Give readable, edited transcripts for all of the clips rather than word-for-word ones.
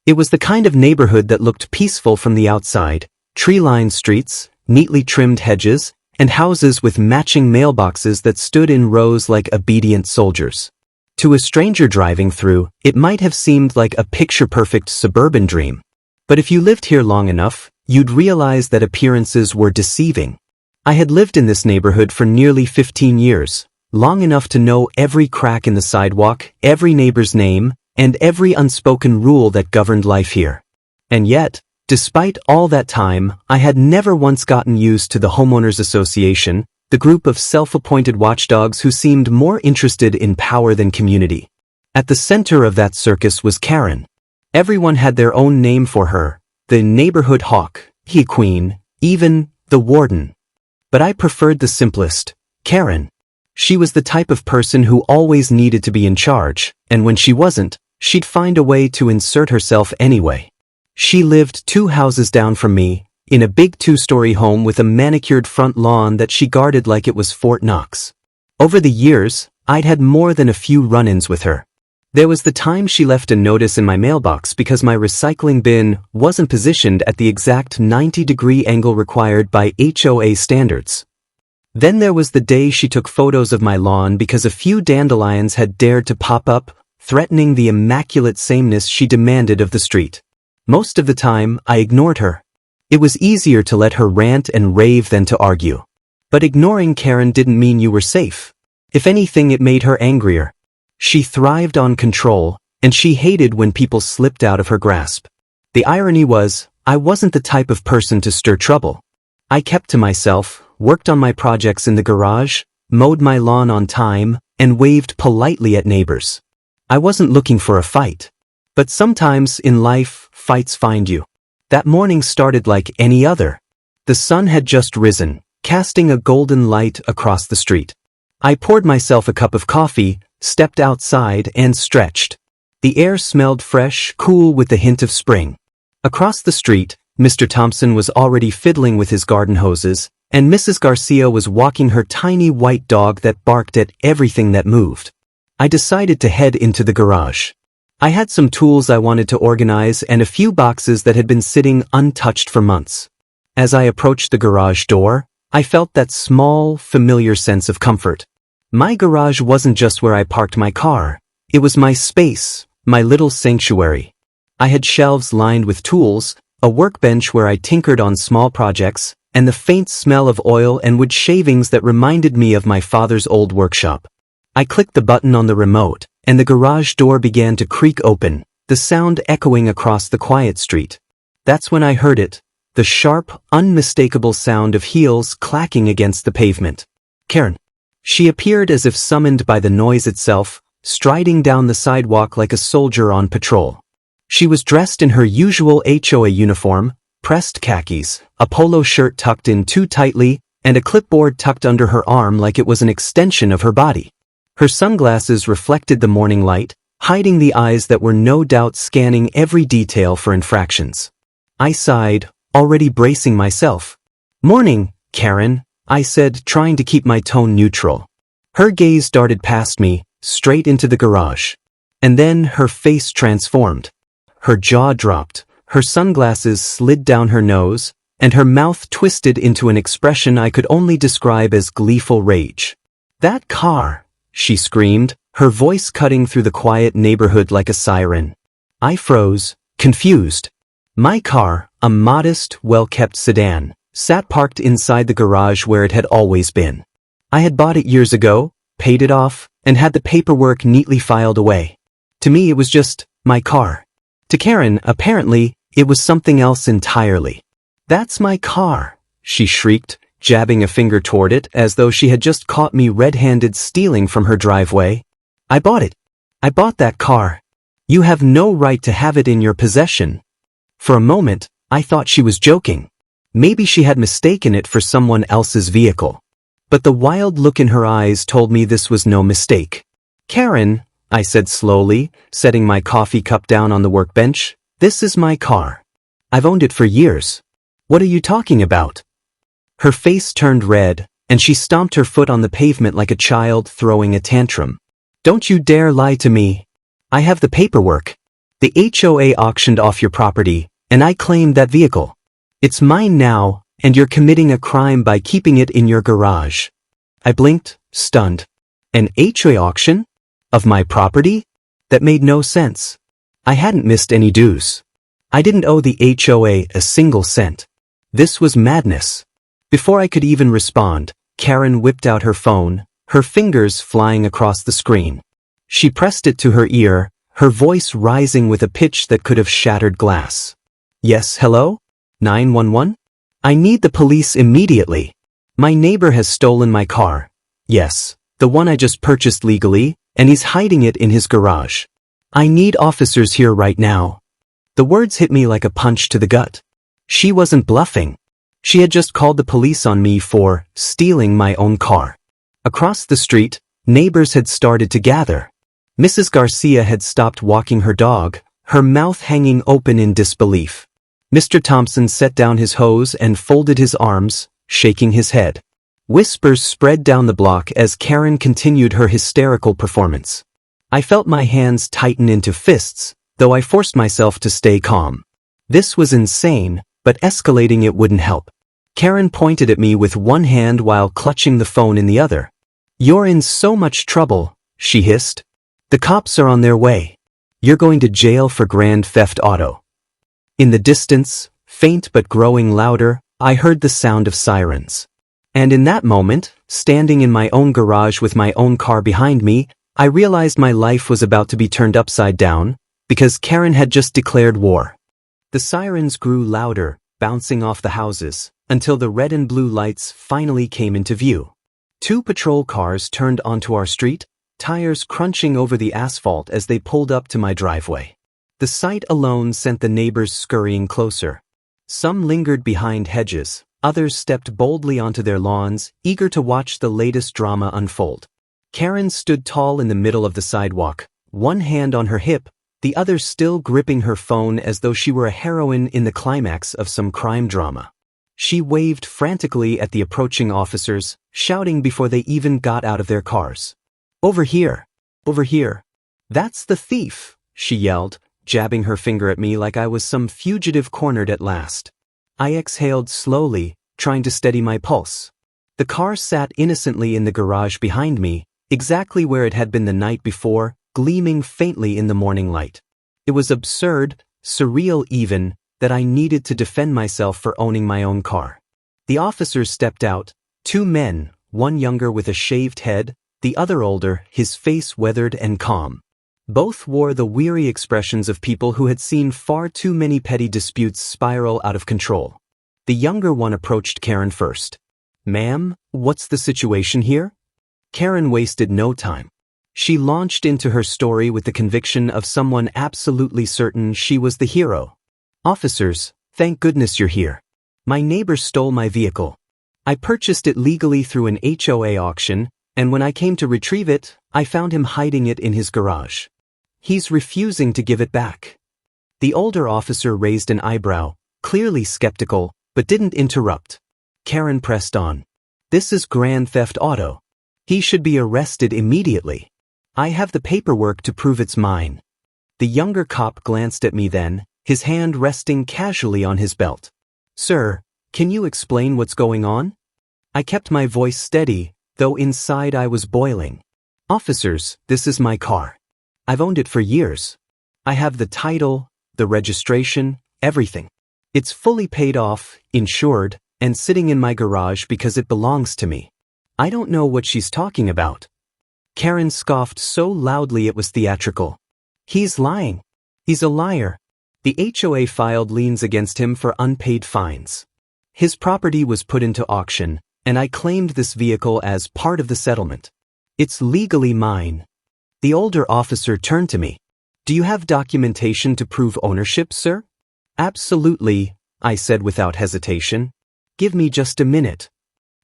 It was the kind of neighborhood that looked peaceful from the outside, tree-lined streets, neatly trimmed hedges, and houses with matching mailboxes that stood in rows like obedient soldiers. To a stranger driving through, it might have seemed like a picture-perfect suburban dream. But if you lived here long enough, you'd realize that appearances were deceiving. I had lived in this neighborhood for nearly 15 years, long enough to know every crack in the sidewalk, every neighbor's name, and every unspoken rule that governed life here. And yet, despite all that time, I had never once gotten used to the Homeowners Association, the group of self-appointed watchdogs who seemed more interested in power than community. At the center of that circus was Karen. Everyone had their own name for her, the neighborhood hawk, the queen, even the warden. But I preferred the simplest, Karen. She was the type of person who always needed to be in charge, and when she wasn't, she'd find a way to insert herself anyway. She lived 2 houses down from me, in a big 2-story home with a manicured front lawn that she guarded like it was Fort Knox. Over the years, I'd had more than a few run-ins with her. There was the time she left a notice in my mailbox because my recycling bin wasn't positioned at the exact 90-degree angle required by HOA standards. Then there was the day she took photos of my lawn because a few dandelions had dared to pop up, threatening the immaculate sameness she demanded of the street. Most of the time, I ignored her. It was easier to let her rant and rave than to argue. But ignoring Karen didn't mean you were safe. If anything, it made her angrier. She thrived on control, and she hated when people slipped out of her grasp. The irony was, I wasn't the type of person to stir trouble. I kept to myself, worked on my projects in the garage, mowed my lawn on time, and waved politely at neighbors. I wasn't looking for a fight. But sometimes in life, fights find you. That morning started like any other. The sun had just risen, casting a golden light across the street. I poured myself a cup of coffee, stepped outside, and stretched. The air smelled fresh, cool with the hint of spring. Across the street, Mr. Thompson was already fiddling with his garden hoses, and Mrs. Garcia was walking her tiny white dog that barked at everything that moved. I decided to head into the garage. I had some tools I wanted to organize and a few boxes that had been sitting untouched for months. As I approached the garage door, I felt that small, familiar sense of comfort. My garage wasn't just where I parked my car. It was my space, my little sanctuary. I had shelves lined with tools, a workbench where I tinkered on small projects, and the faint smell of oil and wood shavings that reminded me of my father's old workshop. I clicked the button on the remote, and the garage door began to creak open, the sound echoing across the quiet street. That's when I heard it, the sharp, unmistakable sound of heels clacking against the pavement. Karen. She appeared as if summoned by the noise itself, striding down the sidewalk like a soldier on patrol. She was dressed in her usual HOA uniform, pressed khakis, a polo shirt tucked in too tightly, and a clipboard tucked under her arm like it was an extension of her body. Her sunglasses reflected the morning light, hiding the eyes that were no doubt scanning every detail for infractions. I sighed, already bracing myself. "Morning, Karen," I said, trying to keep my tone neutral. Her gaze darted past me, straight into the garage. And then her face transformed. Her jaw dropped, her sunglasses slid down her nose, and her mouth twisted into an expression I could only describe as gleeful rage. "That car!" she screamed, her voice cutting through the quiet neighborhood like a siren. I froze, confused. My car, a modest, well-kept sedan, sat parked inside the garage where it had always been. I had bought it years ago, paid it off, and had the paperwork neatly filed away. To me, it was just my car. To Karen, apparently, it was something else entirely. "That's my car," she shrieked, jabbing a finger toward it as though she had just caught me red-handed stealing from her driveway. "I bought it. I bought that car. You have no right to have it in your possession." For a moment, I thought she was joking. Maybe she had mistaken it for someone else's vehicle. But the wild look in her eyes told me this was no mistake. "Karen," I said slowly, setting my coffee cup down on the workbench, "this is my car. I've owned it for years. What are you talking about?" Her face turned red, and she stomped her foot on the pavement like a child throwing a tantrum. "Don't you dare lie to me. I have the paperwork." The HOA auctioned off your property, and I claimed that vehicle. It's mine now, and you're committing a crime by keeping it in your garage. I blinked, stunned. An HOA auction? Of my property? That made no sense. I hadn't missed any dues. I didn't owe the HOA a single cent. This was madness. Before I could even respond, Karen whipped out her phone, her fingers flying across the screen. She pressed it to her ear, her voice rising with a pitch that could have shattered glass. Yes, hello? 911? I need the police immediately. My neighbor has stolen my car. Yes, the one I just purchased legally, and he's hiding it in his garage. I need officers here right now. The words hit me like a punch to the gut. She wasn't bluffing. She had just called the police on me for stealing my own car. Across the street, neighbors had started to gather. Mrs. Garcia had stopped walking her dog, her mouth hanging open in disbelief. Mr. Thompson set down his hose and folded his arms, shaking his head. Whispers spread down the block as Karen continued her hysterical performance. I felt my hands tighten into fists, though I forced myself to stay calm. This was insane, but escalating it wouldn't help. Karen pointed at me with one hand while clutching the phone in the other. You're in so much trouble, she hissed. The cops are on their way. You're going to jail for grand theft auto. In the distance, faint but growing louder, I heard the sound of sirens. And in that moment, standing in my own garage with my own car behind me, I realized my life was about to be turned upside down, because Karen had just declared war. The sirens grew louder, bouncing off the houses, until the red and blue lights finally came into view. 2 patrol cars turned onto our street, tires crunching over the asphalt as they pulled up to my driveway. The sight alone sent the neighbors scurrying closer. Some lingered behind hedges, others stepped boldly onto their lawns, eager to watch the latest drama unfold. Karen stood tall in the middle of the sidewalk, one hand on her hip, the other still gripping her phone as though she were a heroine in the climax of some crime drama. She waved frantically at the approaching officers, shouting before they even got out of their cars. Over here! Over here! That's the thief! She yelled, jabbing her finger at me like I was some fugitive cornered at last. I exhaled slowly, trying to steady my pulse. The car sat innocently in the garage behind me, exactly where it had been the night before, gleaming faintly in the morning light. It was absurd, surreal even, that I needed to defend myself for owning my own car. The officers stepped out, 2 men, one younger with a shaved head, the other older, his face weathered and calm. Both wore the weary expressions of people who had seen far too many petty disputes spiral out of control. The younger one approached Karen first. Ma'am, what's the situation here? Karen wasted no time. She launched into her story with the conviction of someone absolutely certain she was the hero. Officers, thank goodness you're here. My neighbor stole my vehicle. I purchased it legally through an HOA auction, and when I came to retrieve it, I found him hiding it in his garage. He's refusing to give it back. The older officer raised an eyebrow, clearly skeptical, but didn't interrupt. Karen pressed on. This is grand theft auto. He should be arrested immediately. I have the paperwork to prove it's mine. The younger cop glanced at me then, his hand resting casually on his belt. Sir, can you explain what's going on? I kept my voice steady, though inside I was boiling. Officers, this is my car. I've owned it for years. I have the title, the registration, everything. It's fully paid off, insured, and sitting in my garage because it belongs to me. I don't know what she's talking about. Karen scoffed so loudly it was theatrical. He's lying. He's a liar. The HOA filed liens against him for unpaid fines. His property was put into auction, and I claimed this vehicle as part of the settlement. It's legally mine. The older officer turned to me. Do you have documentation to prove ownership, sir? Absolutely, I said without hesitation. Give me just a minute.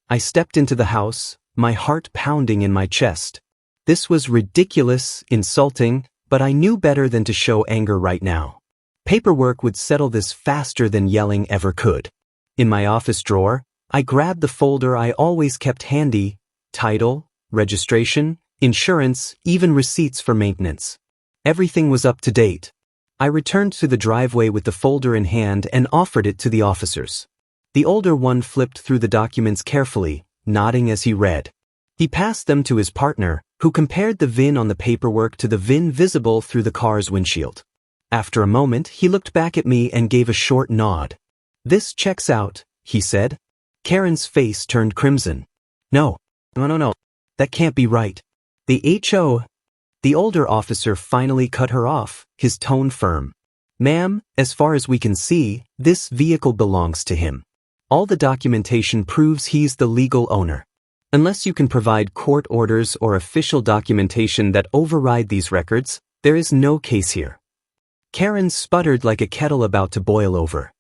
I stepped into the house, my heart pounding in my chest. This was ridiculous, insulting, but I knew better than to show anger right now. Paperwork would settle this faster than yelling ever could. In my office drawer, I grabbed the folder I always kept handy, title, registration, insurance, even receipts for maintenance. Everything was up to date. I returned to the driveway with the folder in hand and offered it to the officers. The older one flipped through the documents carefully, nodding as he read. He passed them to his partner, who compared the VIN on the paperwork to the VIN visible through the car's windshield. After a moment, he looked back at me and gave a short nod. "This checks out," he said. Karen's face turned crimson. No. That can't be right. The HO. The older officer finally cut her off, his tone firm. "Ma'am, as far as we can see, this vehicle belongs to him. All the documentation proves he's the legal owner. Unless you can provide court orders or official documentation that override these records, there is no case here." Karen sputtered like a kettle about to boil over.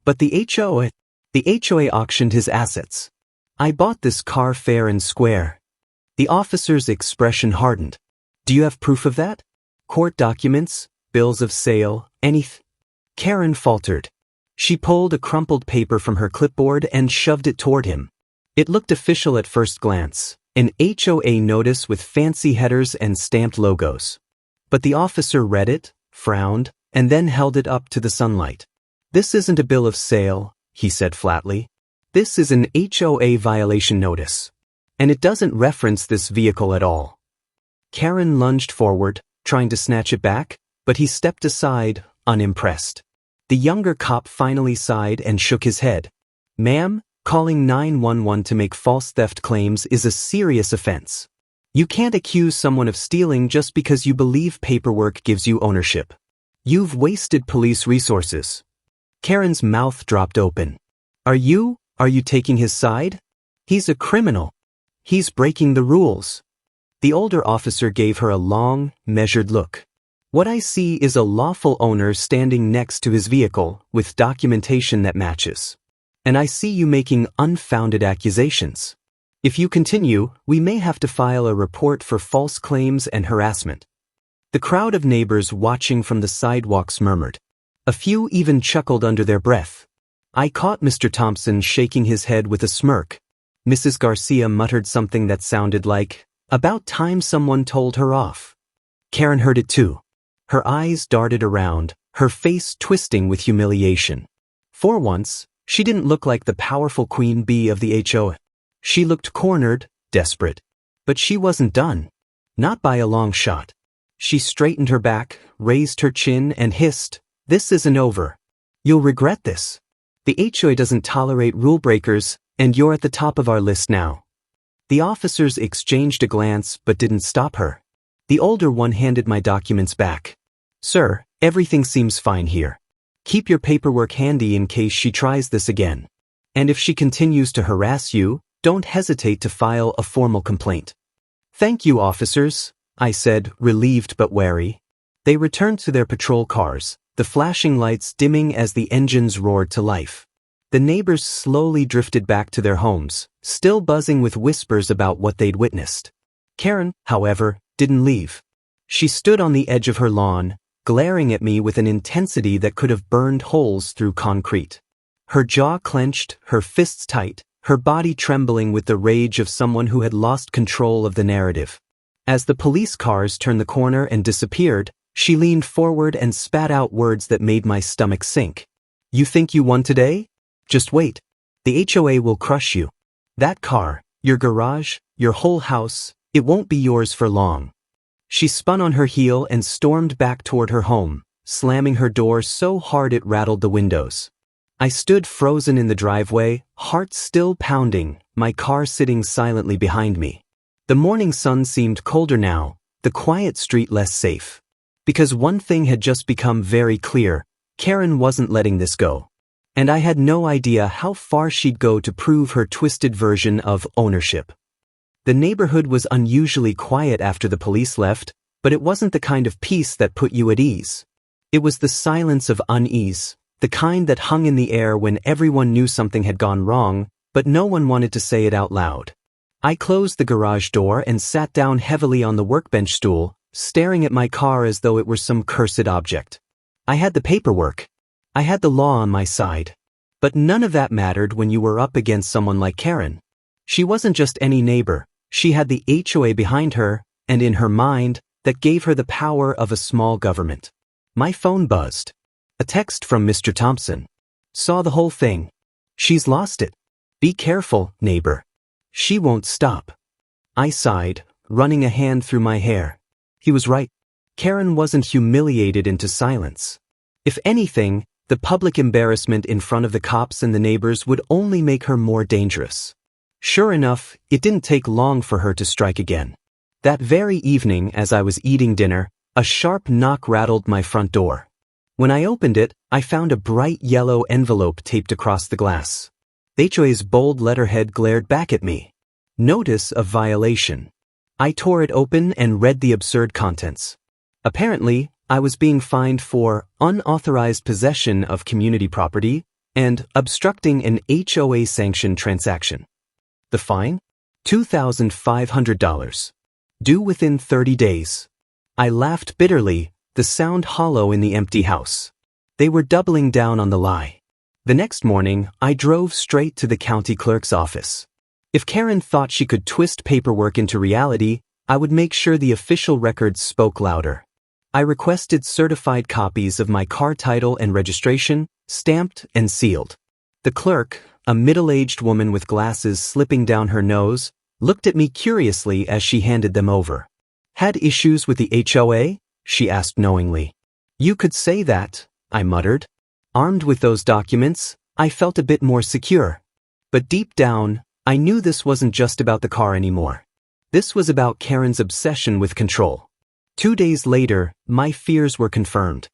"But the HOA auctioned his assets. I bought this car fair and square." The officer's expression hardened. "Do you have proof of that? Court documents, bills of sale, anything?" Karen faltered. She pulled a crumpled paper from her clipboard and shoved it toward him. It looked official at first glance, an HOA notice with fancy headers and stamped logos. But the officer read it, frowned, and then held it up to the sunlight. "This isn't a bill of sale," he said flatly. "This is an HOA violation notice. And it doesn't reference this vehicle at all." Karen lunged forward, trying to snatch it back, but he stepped aside, unimpressed. The younger cop finally sighed and shook his head. "Ma'am, calling 911 to make false theft claims is a serious offense. You can't accuse someone of stealing just because you believe paperwork gives you ownership. You've wasted police resources." Karen's mouth dropped open. Are you taking his side? He's a criminal. He's breaking the rules." The older officer gave her a long, measured look. "What I see is a lawful owner standing next to his vehicle with documentation that matches. And I see you making unfounded accusations. If you continue, we may have to file a report for false claims and harassment." The crowd of neighbors watching from the sidewalks murmured. A few even chuckled under their breath. I caught Mr. Thompson shaking his head with a smirk. Mrs. Garcia muttered something that sounded like, "About time someone told her off." Karen heard it too. Her eyes darted around, her face twisting with humiliation. For once, she didn't look like the powerful queen bee of the HOA. She looked cornered, desperate. But she wasn't done. Not by a long shot. She straightened her back, raised her chin, and hissed, "This isn't over. You'll regret this. The HOA doesn't tolerate rule breakers, and you're at the top of our list now." The officers exchanged a glance but didn't stop her. The older one handed my documents back. "Sir, everything seems fine here. Keep your paperwork handy in case she tries this again. And if she continues to harass you, don't hesitate to file a formal complaint." "Thank you, officers," I said, relieved but wary. They returned to their patrol cars, the flashing lights dimming as the engines roared to life. The neighbors slowly drifted back to their homes, still buzzing with whispers about what they'd witnessed. Karen, however, didn't leave. She stood on the edge of her lawn, glaring at me with an intensity that could have burned holes through concrete. Her jaw clenched, her fists tight, her body trembling with the rage of someone who had lost control of the narrative. As the police cars turned the corner and disappeared, she leaned forward and spat out words that made my stomach sink. "You think you won today? Just wait. The HOA will crush you. That car, your garage, your whole house, it won't be yours for long." She spun on her heel and stormed back toward her home, slamming her door so hard it rattled the windows. I stood frozen in the driveway, heart still pounding, my car sitting silently behind me. The morning sun seemed colder now, the quiet street less safe. Because one thing had just become very clear, Karen wasn't letting this go. And I had no idea how far she'd go to prove her twisted version of ownership. The neighborhood was unusually quiet after the police left, but it wasn't the kind of peace that put you at ease. It was the silence of unease, the kind that hung in the air when everyone knew something had gone wrong, but no one wanted to say it out loud. I closed the garage door and sat down heavily on the workbench stool, staring at my car as though it were some cursed object. I had the paperwork. I had the law on my side. But none of that mattered when you were up against someone like Karen. She wasn't just any neighbor, she had the HOA behind her, and in her mind, that gave her the power of a small government. My phone buzzed. A text from Mr. Thompson. Saw the whole thing. She's lost it. Be careful, neighbor. She won't stop. I sighed, running a hand through my hair. He was right. Karen wasn't humiliated into silence. If anything, the public embarrassment in front of the cops and the neighbors would only make her more dangerous. Sure enough, it didn't take long for her to strike again. That very evening, as I was eating dinner, a sharp knock rattled my front door. When I opened it, I found a bright yellow envelope taped across the glass. HOA's bold letterhead glared back at me. Notice of violation. I tore it open and read the absurd contents. Apparently, I was being fined for unauthorized possession of community property and obstructing an HOA-sanctioned transaction. The fine? $2,500. Due within 30 days. I laughed bitterly, the sound hollow in the empty house. They were doubling down on the lie. The next morning, I drove straight to the county clerk's office. If Karen thought she could twist paperwork into reality, I would make sure the official records spoke louder. I requested certified copies of my car title and registration, stamped and sealed. The clerk, a middle-aged woman with glasses slipping down her nose, looked at me curiously as she handed them over. Had issues with the HOA? She asked knowingly. You could say that, I muttered. Armed with those documents, I felt a bit more secure. But deep down, I knew this wasn't just about the car anymore. This was about Karen's obsession with control. 2 days later, my fears were confirmed.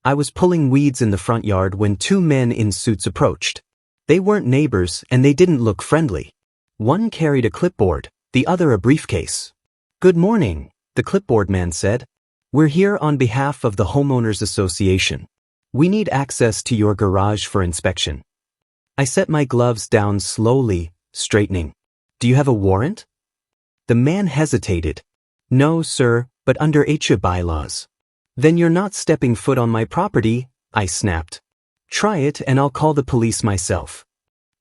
I was pulling weeds in the front yard when 2 men in suits approached. They weren't neighbors and they didn't look friendly. One carried a clipboard, the other a briefcase. Good morning, the clipboard man said. We're here on behalf of the Homeowners Association. We need access to your garage for inspection. I set my gloves down slowly, straightening. Do you have a warrant? The man hesitated. No, sir, but under HOA bylaws. Then you're not stepping foot on my property, I snapped. Try it and I'll call the police myself.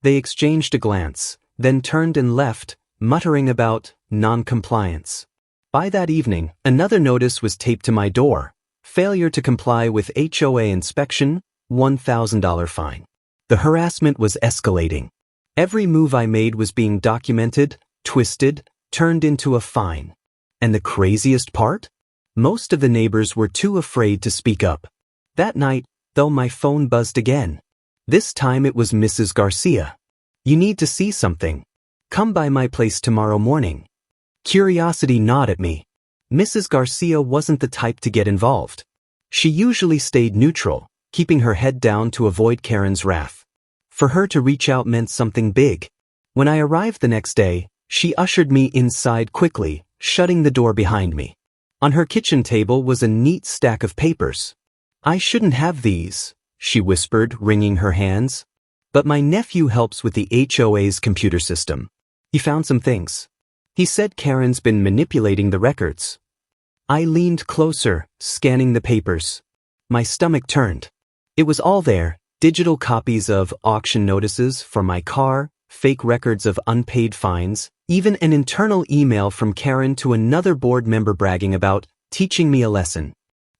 They exchanged a glance, then turned and left, muttering about non-compliance. By that evening, another notice was taped to my door. Failure to comply with HOA inspection, $1,000 fine. The harassment was escalating. Every move I made was being documented, twisted, turned into a fine. And the craziest part? Most of the neighbors were too afraid to speak up. That night, though, my phone buzzed again. This time it was Mrs. Garcia. You need to see something. Come by my place tomorrow morning. Curiosity gnawed at me. Mrs. Garcia wasn't the type to get involved. She usually stayed neutral, keeping her head down to avoid Karen's wrath. For her to reach out meant something big. When I arrived the next day, she ushered me inside quickly, shutting the door behind me. On her kitchen table was a neat stack of papers. I shouldn't have these, she whispered, wringing her hands. But my nephew helps with the HOA's computer system. He found some things. He said Karen's been manipulating the records. I leaned closer, scanning the papers. My stomach turned. It was all there, digital copies of auction notices for my car, fake records of unpaid fines, even an internal email from Karen to another board member bragging about teaching me a lesson.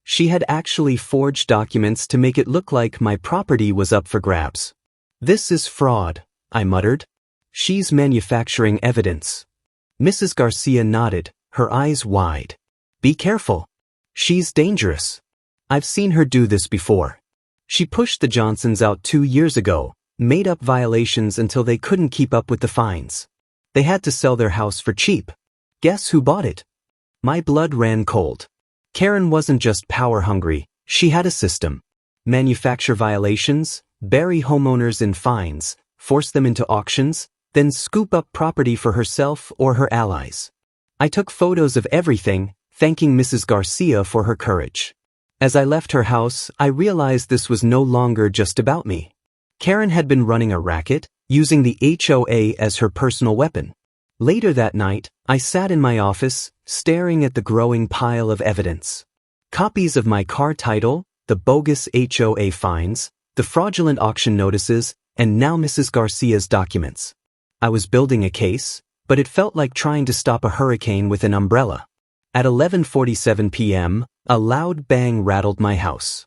She had actually forged documents to make it look like my property was up for grabs. This is fraud, I muttered. She's manufacturing evidence. Mrs. Garcia nodded, her eyes wide. Be careful. She's dangerous. I've seen her do this before. She pushed the Johnsons out 2 years ago, made up violations until they couldn't keep up with the fines. They had to sell their house for cheap. Guess who bought it? My blood ran cold. Karen wasn't just power hungry, she had a system. Manufacture violations, bury homeowners in fines, force them into auctions, then scoop up property for herself or her allies. I took photos of everything, thanking Mrs. Garcia for her courage. As I left her house, I realized this was no longer just about me. Karen had been running a racket, using the HOA as her personal weapon. Later that night, I sat in my office, staring at the growing pile of evidence. Copies of my car title, the bogus HOA fines, the fraudulent auction notices, and now Mrs. Garcia's documents. I was building a case, but it felt like trying to stop a hurricane with an umbrella. At 11:47 p.m., a loud bang rattled my house.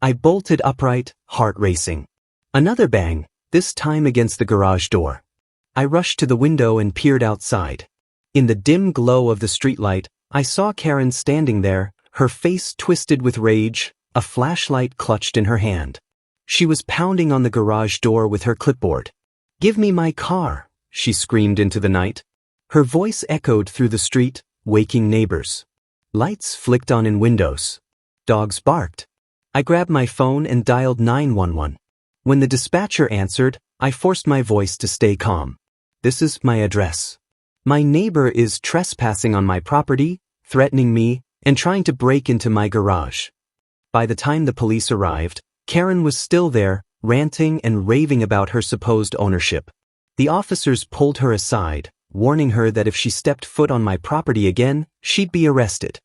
I bolted upright, heart racing. Another bang, this time against the garage door. I rushed to the window and peered outside. In the dim glow of the streetlight, I saw Karen standing there, her face twisted with rage, a flashlight clutched in her hand. She was pounding on the garage door with her clipboard. "Give me my car," she screamed into the night. Her voice echoed through the street, waking neighbors. Lights flicked on in windows. Dogs barked. I grabbed my phone and dialed 911. When the dispatcher answered, I forced my voice to stay calm. "This is my address. My neighbor is trespassing on my property, threatening me, and trying to break into my garage." By the time the police arrived, Karen was still there, ranting and raving about her supposed ownership. The officers pulled her aside, warning her that if she stepped foot on my property again, she'd be arrested.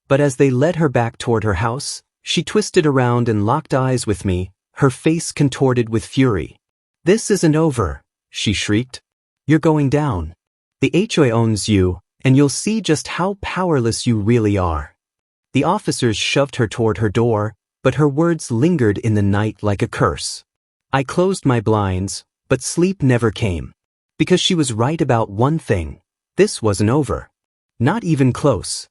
But as they led her back toward her house, she twisted around and locked eyes with me, her face contorted with fury. "This isn't over," she shrieked. "You're going down. The HOA owns you, and you'll see just how powerless you really are." The officers shoved her toward her door, but her words lingered in the night like a curse. I closed my blinds, but sleep never came. Because she was right about one thing. This wasn't over. Not even close.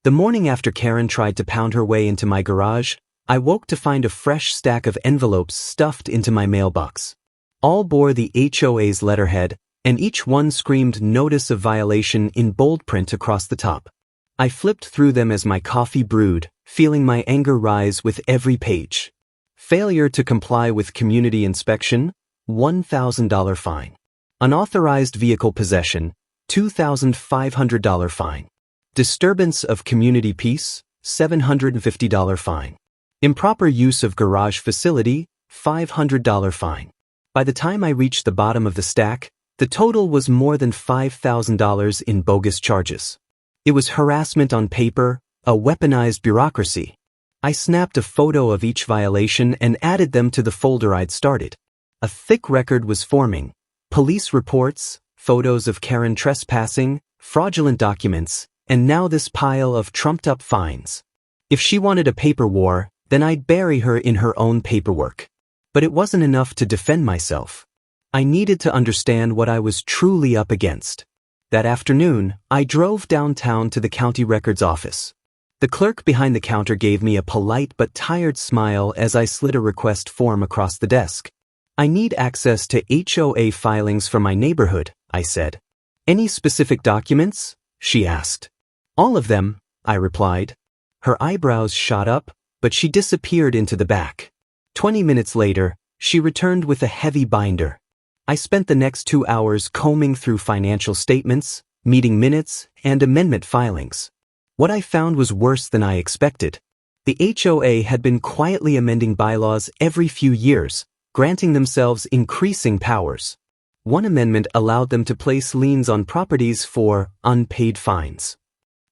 The morning after Karen tried to pound her way into my garage, I woke to find a fresh stack of envelopes stuffed into my mailbox. All bore the HOA's letterhead, and each one screamed notice of violation in bold print across the top. I flipped through them as my coffee brewed, feeling my anger rise with every page. Failure to comply with community inspection, $1,000 fine. Unauthorized vehicle possession, $2,500 fine. Disturbance of community peace, $750 fine. Improper use of garage facility, $500 fine. By the time I reached the bottom of the stack, the total was more than $5,000 in bogus charges. It was harassment on paper, a weaponized bureaucracy. I snapped a photo of each violation and added them to the folder I'd started. A thick record was forming. Police reports, photos of Karen trespassing, fraudulent documents, and now this pile of trumped-up fines. If she wanted a paper war, then I'd bury her in her own paperwork. But it wasn't enough to defend myself. I needed to understand what I was truly up against. That afternoon, I drove downtown to the county records office. The clerk behind the counter gave me a polite but tired smile as I slid a request form across the desk. "I need access to HOA filings for my neighborhood," I said. "Any specific documents?" she asked. "All of them," I replied. Her eyebrows shot up, but she disappeared into the back. 20 minutes later, she returned with a heavy binder. I spent the next 2 hours combing through financial statements, meeting minutes, and amendment filings. What I found was worse than I expected. The HOA had been quietly amending bylaws every few years, granting themselves increasing powers. One amendment allowed them to place liens on properties for unpaid fines.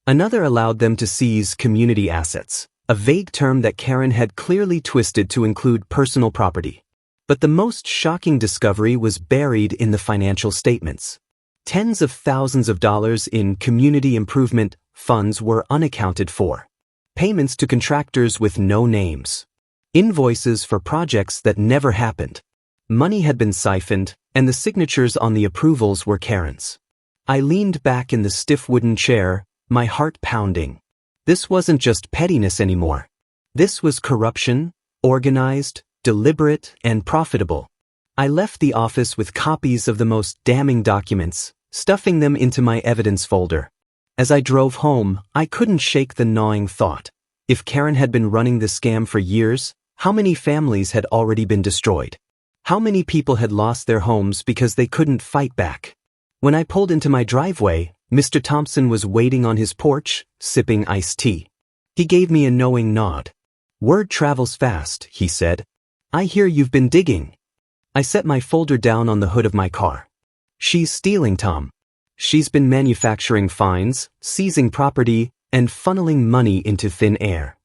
Another allowed them to seize community assets, a vague term that Karen had clearly twisted to include personal property. But the most shocking discovery was buried in the financial statements. Tens of thousands of dollars in community improvement funds were unaccounted for. Payments to contractors with no names. Invoices for projects that never happened. Money had been siphoned, and the signatures on the approvals were Karen's. I leaned back in the stiff wooden chair, my heart pounding. This wasn't just pettiness anymore. This was corruption, organized, deliberate, and profitable. I left the office with copies of the most damning documents, stuffing them into my evidence folder. As I drove home, I couldn't shake the gnawing thought. If Karen had been running this scam for years, how many families had already been destroyed? How many people had lost their homes because they couldn't fight back? When I pulled into my driveway, Mr. Thompson was waiting on his porch, sipping iced tea. He gave me a knowing nod. "Word travels fast," he said. "I hear you've been digging." I set my folder down on the hood of my car. "She's stealing, Tom. She's been manufacturing fines, seizing property, and funneling money into thin air."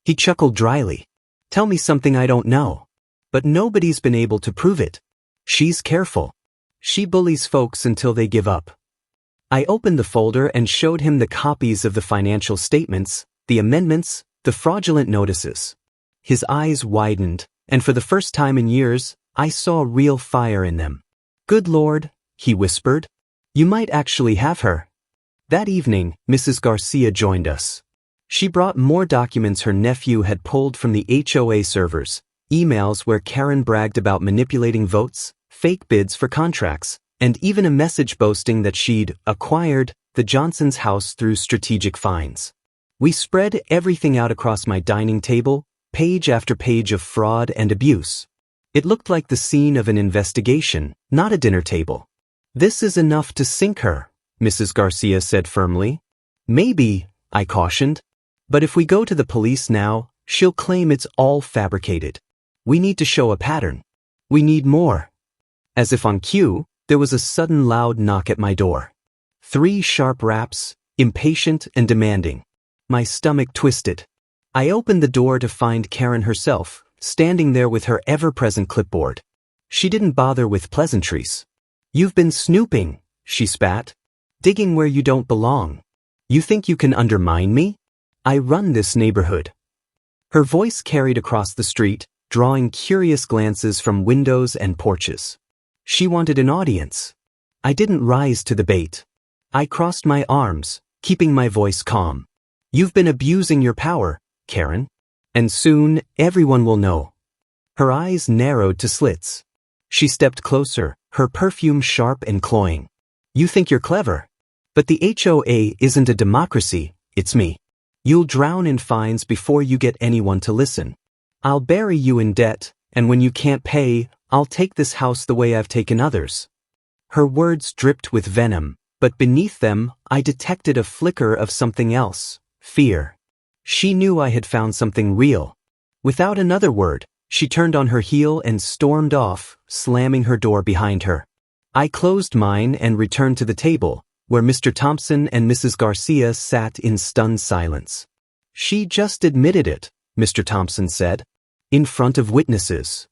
He chuckled dryly. "Tell me something I don't know. But nobody's been able to prove it. She's careful. She bullies folks until they give up." I opened the folder and showed him the copies of the financial statements, the amendments, the fraudulent notices. His eyes widened, and for the first time in years, I saw real fire in them. "Good Lord," he whispered. "You might actually have her." That evening, Mrs. Garcia joined us. She brought more documents her nephew had pulled from the HOA servers, emails where Karen bragged about manipulating votes, fake bids for contracts, and even a message boasting that she'd acquired the Johnsons' house through strategic finds. We spread everything out across my dining table, page after page of fraud and abuse. It looked like the scene of an investigation, not a dinner table. "This is enough to sink her," Mrs. Garcia said firmly. "Maybe," I cautioned. "But if we go to the police now, she'll claim it's all fabricated. We need to show a pattern. We need more." As if on cue, there was a sudden loud knock at my door. 3 sharp raps, impatient and demanding. My stomach twisted. I opened the door to find Karen herself, standing there with her ever-present clipboard. She didn't bother with pleasantries. "You've been snooping," she spat. "Digging where you don't belong. You think you can undermine me? I run this neighborhood." Her voice carried across the street, drawing curious glances from windows and porches. She wanted an audience. I didn't rise to the bait. I crossed my arms, keeping my voice calm. "You've been abusing your power, Karen. And soon, everyone will know." Her eyes narrowed to slits. She stepped closer, her perfume sharp and cloying. "You think you're clever. But the HOA isn't a democracy, it's me. You'll drown in fines before you get anyone to listen. I'll bury you in debt, and when you can't pay, I'll take this house the way I've taken others." Her words dripped with venom, but beneath them, I detected a flicker of something else, fear. She knew I had found something real. Without another word, she turned on her heel and stormed off, slamming her door behind her. I closed mine and returned to the table, where Mr. Thompson and Mrs. Garcia sat in stunned silence. "She just admitted it," Mr. Thompson said. "In front of witnesses."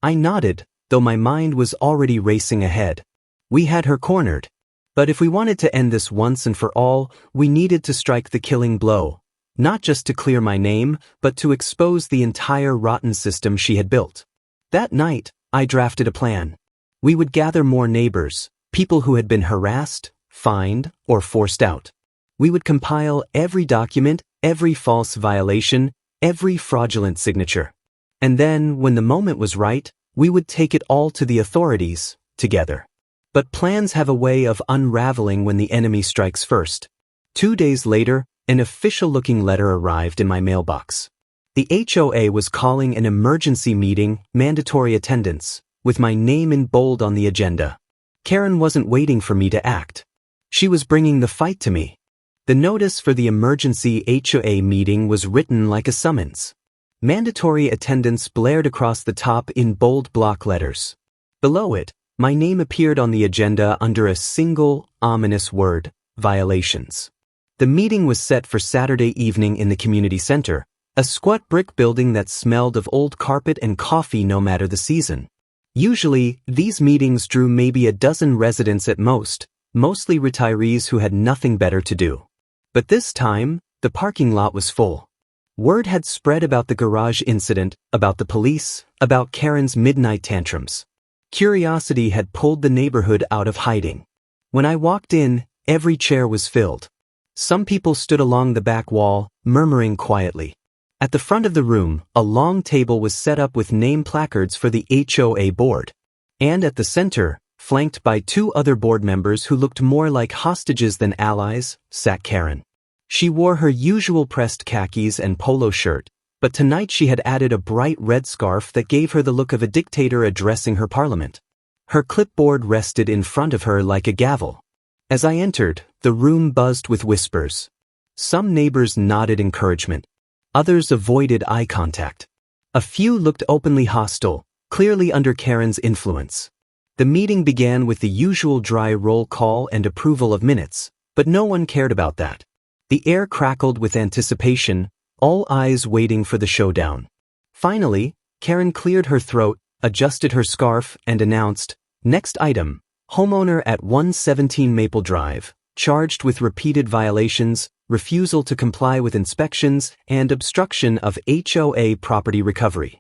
I nodded, though my mind was already racing ahead. We had her cornered. But if we wanted to end this once and for all, we needed to strike the killing blow. Not just to clear my name, but to expose the entire rotten system she had built. That night, I drafted a plan. We would gather more neighbors, people who had been harassed, fined, or forced out. We would compile every document, every false violation, every fraudulent signature. And then, when the moment was right, we would take it all to the authorities, together. But plans have a way of unraveling when the enemy strikes first. 2 days later, an official-looking letter arrived in my mailbox. The HOA was calling an emergency meeting, mandatory attendance, with my name in bold on the agenda. Karen wasn't waiting for me to act. She was bringing the fight to me. The notice for the emergency HOA meeting was written like a summons. Mandatory attendance blared across the top in bold block letters. Below it, my name appeared on the agenda under a single, ominous word: violations. The meeting was set for Saturday evening in the community center, a squat brick building that smelled of old carpet and coffee no matter the season. Usually, these meetings drew maybe a dozen residents at most, mostly retirees who had nothing better to do. But this time, the parking lot was full. Word had spread about the garage incident, about the police, about Karen's midnight tantrums. Curiosity had pulled the neighborhood out of hiding. When I walked in, every chair was filled. Some people stood along the back wall, murmuring quietly. At the front of the room, a long table was set up with name placards for the HOA board. And at the center, flanked by 2 other board members who looked more like hostages than allies, sat Karen. She wore her usual pressed khakis and polo shirt, but tonight she had added a bright red scarf that gave her the look of a dictator addressing her parliament. Her clipboard rested in front of her like a gavel. As I entered, the room buzzed with whispers. Some neighbors nodded encouragement. Others avoided eye contact. A few looked openly hostile, clearly under Karen's influence. The meeting began with the usual dry roll call and approval of minutes, but no one cared about that. The air crackled with anticipation, all eyes waiting for the showdown. Finally, Karen cleared her throat, adjusted her scarf, and announced, "Next item, homeowner at 117 Maple Drive, charged with repeated violations, refusal to comply with inspections, and obstruction of HOA property recovery.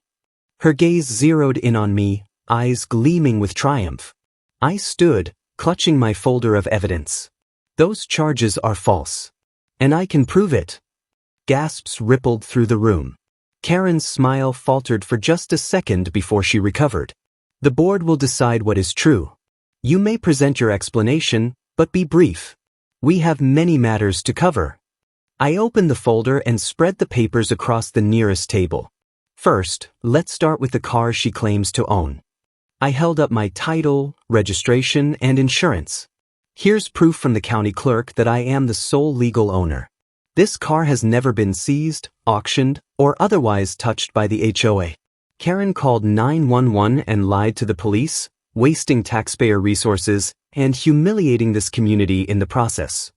Her gaze zeroed in on me, eyes gleaming with triumph. I stood, clutching my folder of evidence. Those charges are false. And I can prove it. Gasps rippled through the room. Karen's smile faltered for just a second before she recovered. The board will decide what is true. You may present your explanation, but be brief. We have many matters to cover. I opened the folder and spread the papers across the nearest table. First, let's start with the car she claims to own. I held up my title, registration, and insurance. Here's proof from the county clerk that I am the sole legal owner. This car has never been seized, auctioned, or otherwise touched by the HOA. Karen called 911 and lied to the police, wasting taxpayer resources and humiliating this community in the process.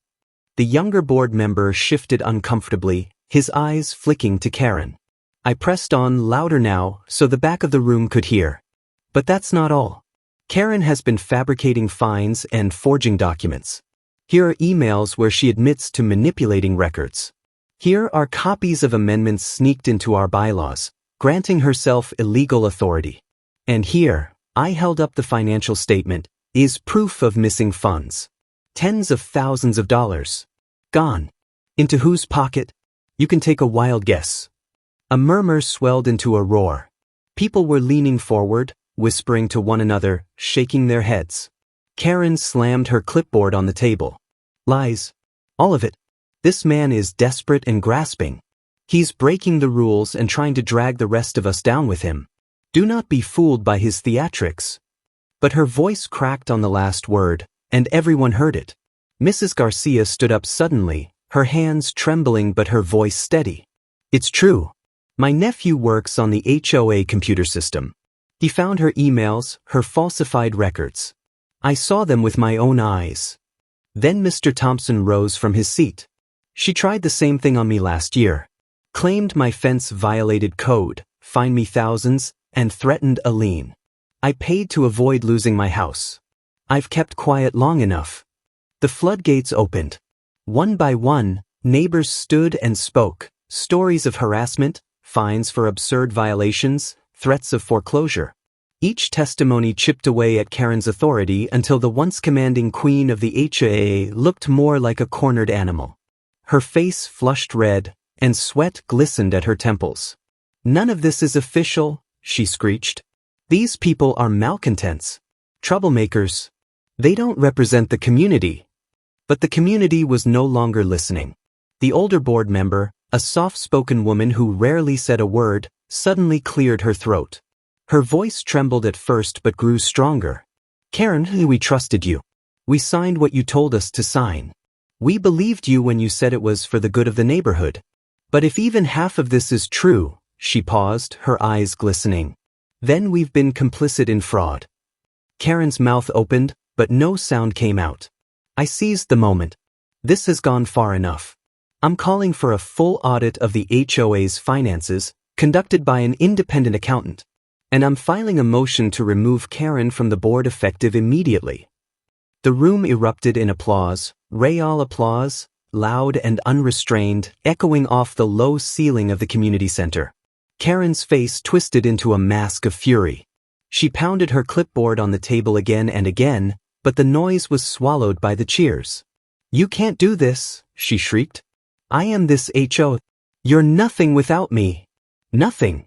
The younger board member shifted uncomfortably, his eyes flicking to Karen. I pressed on louder now so the back of the room could hear. But that's not all. Karen has been fabricating fines and forging documents. Here are emails where she admits to manipulating records. Here are copies of amendments sneaked into our bylaws, granting herself illegal authority. And here, I held up the financial statement, is proof of missing funds. Tens of thousands of dollars. Gone. Into whose pocket? You can take a wild guess. A murmur swelled into a roar. People were leaning forward, whispering to one another, shaking their heads. Karen slammed her clipboard on the table. Lies. All of it. This man is desperate and grasping. He's breaking the rules and trying to drag the rest of us down with him. Do not be fooled by his theatrics. But her voice cracked on the last word, and everyone heard it. Mrs. Garcia stood up suddenly, her hands trembling but her voice steady. It's true. My nephew works on the HOA computer system. He found her emails, her falsified records. I saw them with my own eyes. Then Mr. Thompson rose from his seat. She tried the same thing on me last year. Claimed my fence violated code, fined me thousands, and threatened a lien. I paid to avoid losing my house. I've kept quiet long enough. The floodgates opened. One by one, neighbors stood and spoke, stories of harassment, fines for absurd violations, threats of foreclosure. Each testimony chipped away at Karen's authority until the once commanding queen of the HOA looked more like a cornered animal. Her face flushed red, and sweat glistened at her temples. None of this is official, she screeched. These people are malcontents, troublemakers. They don't represent the community. But the community was no longer listening. The older board member, a soft-spoken woman who rarely said a word, suddenly cleared her throat. Her voice trembled at first but grew stronger. Karen, we trusted you. We signed what you told us to sign. We believed you when you said it was for the good of the neighborhood. But if even half of this is true, she paused, her eyes glistening, then we've been complicit in fraud. Karen's mouth opened, but no sound came out. I seized the moment. This has gone far enough. I'm calling for a full audit of the HOA's finances, conducted by an independent accountant. And I'm filing a motion to remove Karen from the board effective immediately. The room erupted in applause, real applause, loud and unrestrained, echoing off the low ceiling of the community center. Karen's face twisted into a mask of fury. She pounded her clipboard on the table again and again, but the noise was swallowed by the cheers. You can't do this, she shrieked. I am this HO. You're nothing without me. Nothing.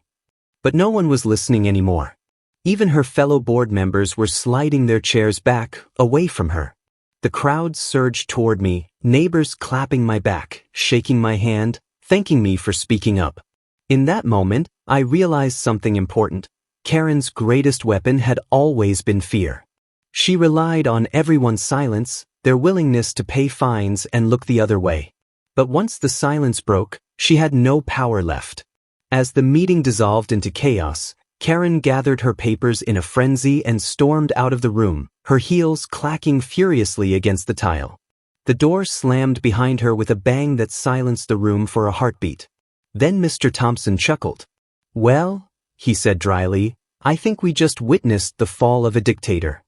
But no one was listening anymore. Even her fellow board members were sliding their chairs back, away from her. The crowd surged toward me, neighbors clapping my back, shaking my hand, thanking me for speaking up. In that moment, I realized something important. Karen's greatest weapon had always been fear. She relied on everyone's silence, their willingness to pay fines and look the other way. But once the silence broke, she had no power left. As the meeting dissolved into chaos, Karen gathered her papers in a frenzy and stormed out of the room, her heels clacking furiously against the tile. The door slammed behind her with a bang that silenced the room for a heartbeat. Then Mr. Thompson chuckled. Well, he said dryly, I think we just witnessed the fall of a dictator.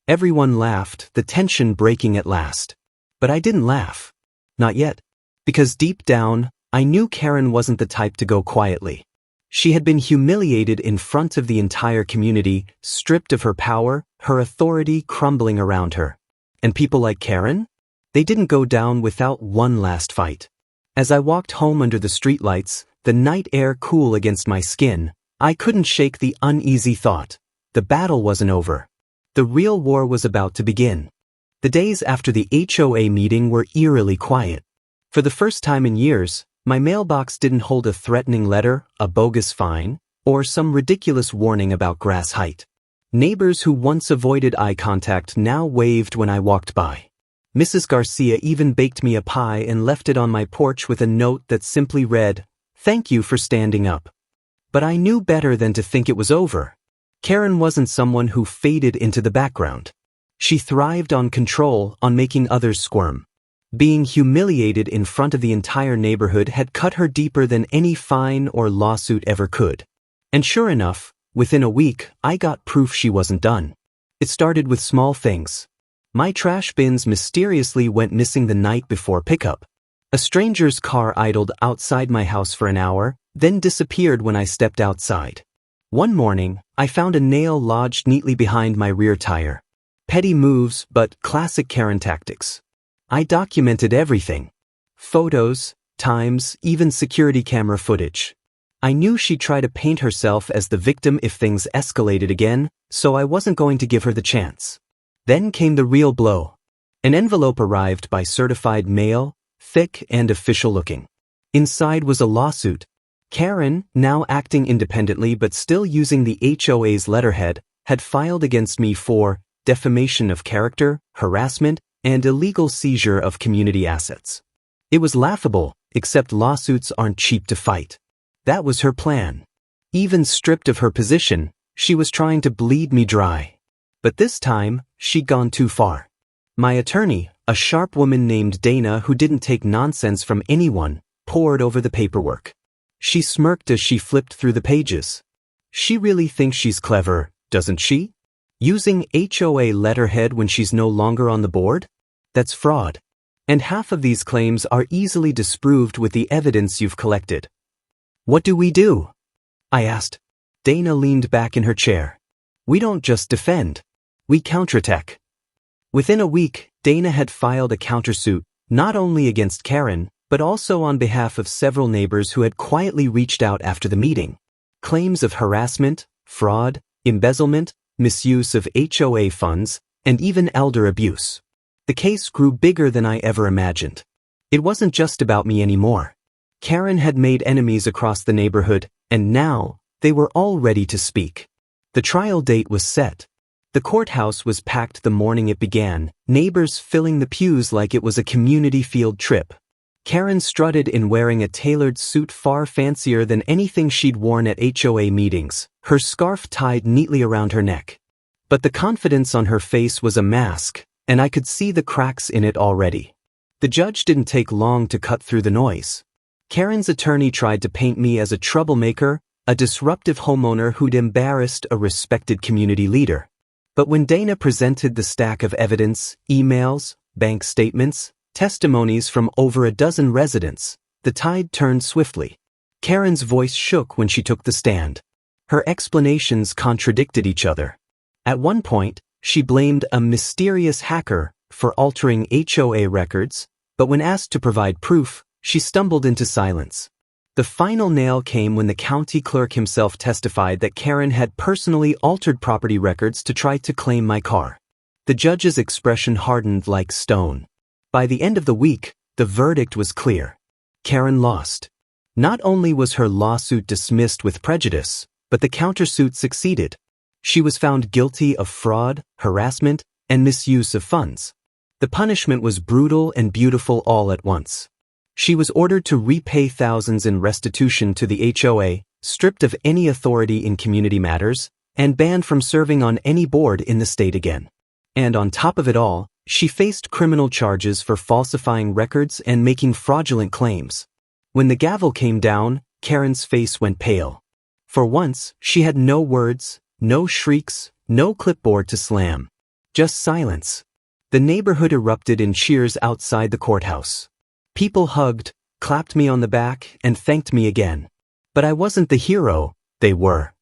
Everyone laughed, the tension breaking at last. But I didn't laugh. Not yet. Because deep down, I knew Karen wasn't the type to go quietly. She had been humiliated in front of the entire community, stripped of her power, her authority crumbling around her. And people like Karen? They didn't go down without one last fight. As I walked home under the streetlights, the night air cool against my skin, I couldn't shake the uneasy thought. The battle wasn't over. The real war was about to begin. The days after the HOA meeting were eerily quiet. For the first time in years, my mailbox didn't hold a threatening letter, a bogus fine, or some ridiculous warning about grass height. Neighbors who once avoided eye contact now waved when I walked by. Mrs. Garcia even baked me a pie and left it on my porch with a note that simply read, "Thank you for standing up." But I knew better than to think it was over. Karen wasn't someone who faded into the background. She thrived on control, on making others squirm. Being humiliated in front of the entire neighborhood had cut her deeper than any fine or lawsuit ever could. And sure enough, within a week, I got proof she wasn't done. It started with small things. My trash bins mysteriously went missing the night before pickup. A stranger's car idled outside my house for an hour, then disappeared when I stepped outside. One morning, I found a nail lodged neatly behind my rear tire. Petty moves, but classic Karen tactics. I documented everything. Photos, times, even security camera footage. I knew she'd try to paint herself as the victim if things escalated again, so I wasn't going to give her the chance. Then came the real blow. An envelope arrived by certified mail, thick and official looking. Inside was a lawsuit. Karen, now acting independently but still using the HOA's letterhead, had filed against me for defamation of character, harassment, and illegal seizure of community assets. It was laughable, except lawsuits aren't cheap to fight. That was her plan. Even stripped of her position, she was trying to bleed me dry. But this time, she'd gone too far. My attorney, a sharp woman named Dana who didn't take nonsense from anyone, pored over the paperwork. She smirked as she flipped through the pages. She really thinks she's clever, doesn't she? Using HOA letterhead when she's no longer on the board? That's fraud. And half of these claims are easily disproved with the evidence you've collected. What do we do? I asked. Dana leaned back in her chair. We don't just defend. We counterattack. Within a week, Dana had filed a countersuit, not only against Karen, but also on behalf of several neighbors who had quietly reached out after the meeting. Claims of harassment, fraud, embezzlement, misuse of HOA funds, and even elder abuse. The case grew bigger than I ever imagined. It wasn't just about me anymore. Karen had made enemies across the neighborhood, and now, they were all ready to speak. The trial date was set. The courthouse was packed the morning it began, neighbors filling the pews like it was a community field trip. Karen strutted in wearing a tailored suit far fancier than anything she'd worn at HOA meetings, her scarf tied neatly around her neck. But the confidence on her face was a mask, and I could see the cracks in it already. The judge didn't take long to cut through the noise. Karen's attorney tried to paint me as a troublemaker, a disruptive homeowner who'd embarrassed a respected community leader. But when Dana presented the stack of evidence, emails, bank statements, testimonies from over a dozen residents, the tide turned swiftly. Karen's voice shook when she took the stand. Her explanations contradicted each other. At one point, she blamed a mysterious hacker for altering HOA records, but when asked to provide proof, she stumbled into silence. The final nail came when the county clerk himself testified that Karen had personally altered property records to try to claim my car. The judge's expression hardened like stone. By the end of the week, the verdict was clear. Karen lost. Not only was her lawsuit dismissed with prejudice, but the countersuit succeeded. She was found guilty of fraud, harassment, and misuse of funds. The punishment was brutal and beautiful all at once. She was ordered to repay thousands in restitution to the HOA, stripped of any authority in community matters, and banned from serving on any board in the state again. And on top of it all, she faced criminal charges for falsifying records and making fraudulent claims. When the gavel came down, Karen's face went pale. For once, she had no words, no shrieks, no clipboard to slam. Just silence. The neighborhood erupted in cheers outside the courthouse. People hugged, clapped me on the back, and thanked me again. But I wasn't the hero, they were.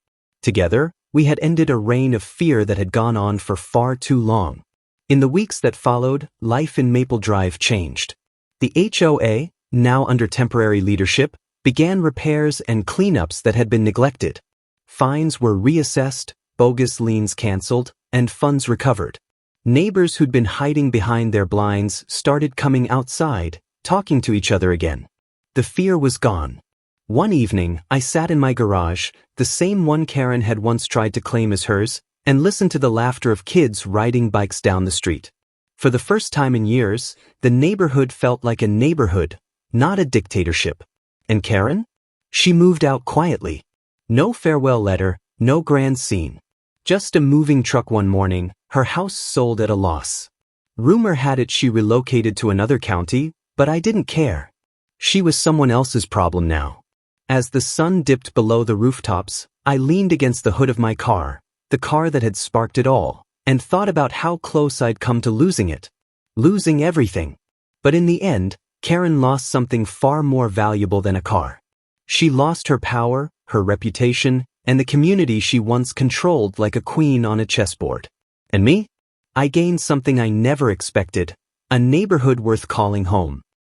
Together, we had ended a reign of fear that had gone on for far too long. In the weeks that followed, life in Maple Drive changed. The HOA, now under temporary leadership, began repairs and cleanups that had been neglected. Fines were reassessed, bogus liens canceled, and funds recovered. Neighbors who'd been hiding behind their blinds started coming outside, talking to each other again. The fear was gone. One evening, I sat in my garage, the same one Karen had once tried to claim as hers, and listened to the laughter of kids riding bikes down the street. For the first time in years, the neighborhood felt like a neighborhood, not a dictatorship. And Karen? She moved out quietly. No farewell letter, no grand scene. Just a moving truck one morning, her house sold at a loss. Rumor had it she relocated to another county, but I didn't care. She was someone else's problem now. As the sun dipped below the rooftops, I leaned against the hood of my car, the car that had sparked it all, and thought about how close I'd come to losing it. Losing everything. But in the end, Karen lost something far more valuable than a car. She lost her power, her reputation, and the community she once controlled like a queen on a chessboard. And me? I gained something I never expected, a neighborhood worth calling home.